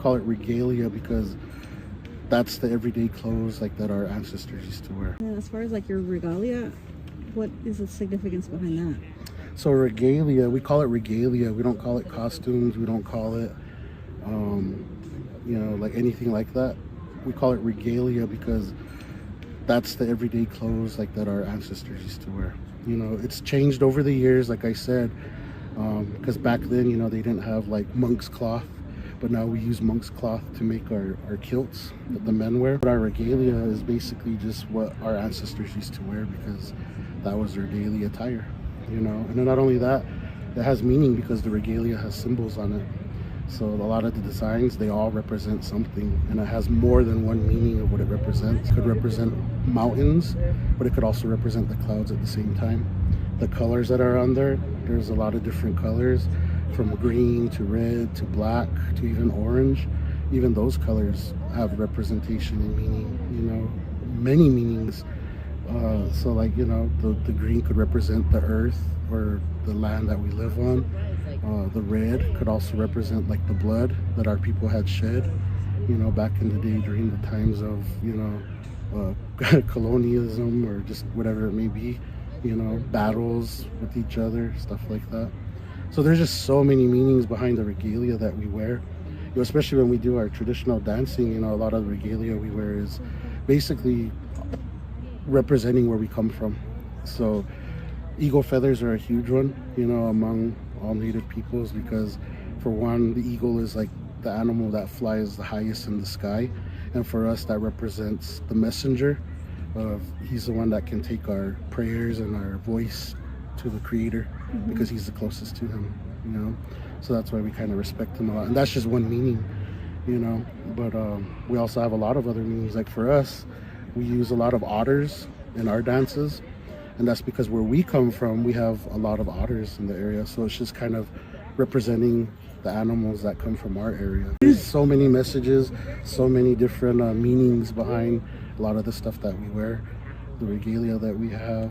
call it regalia because that's the everyday clothes like that our ancestors used to wear. And as far as like your regalia, what is the significance behind that? So regalia, we call it regalia. We don't call it costumes. We don't call it, like anything like that. We call it regalia because that's the everyday clothes like that our ancestors used to wear. It's changed over the years, like I said, because back then, they didn't have like monk's cloth, but now we use monk's cloth to make our kilts that the men wear. But our regalia is basically just what our ancestors used to wear because that was their daily attire, And then not only that, it has meaning because the regalia has symbols on it. So a lot of the designs, they all represent something, and it has more than one meaning of what it represents. It could represent mountains, but it could also represent the clouds at the same time. The colors that are on there, there's a lot of different colors, from green to red to black to even orange. Even those colors have representation and meaning, many meanings. So like, the green could represent the earth or the land that we live on. The red could also represent like the blood that our people had shed, back in the day during the times of, colonialism or just whatever it may be, battles with each other, stuff like that. So there's just so many meanings behind the regalia that we wear, especially when we do our traditional dancing. A lot of the regalia we wear is basically representing where we come from. So eagle feathers are a huge one, among all native peoples, because for one, the eagle is like the animal that flies the highest in the sky, and for us that represents the messenger. He's the one that can take our prayers and our voice to the creator, because he's the closest to him, so that's why we kind of respect him a lot. And that's just one meaning, but we also have a lot of other meanings. Like for us, we use a lot of otters in our dances, and that's because where we come from, we have a lot of otters in the area. So it's just kind of representing the animals that come from our area. There's so many messages, so many different meanings behind a lot of the stuff that we wear, the regalia that we have.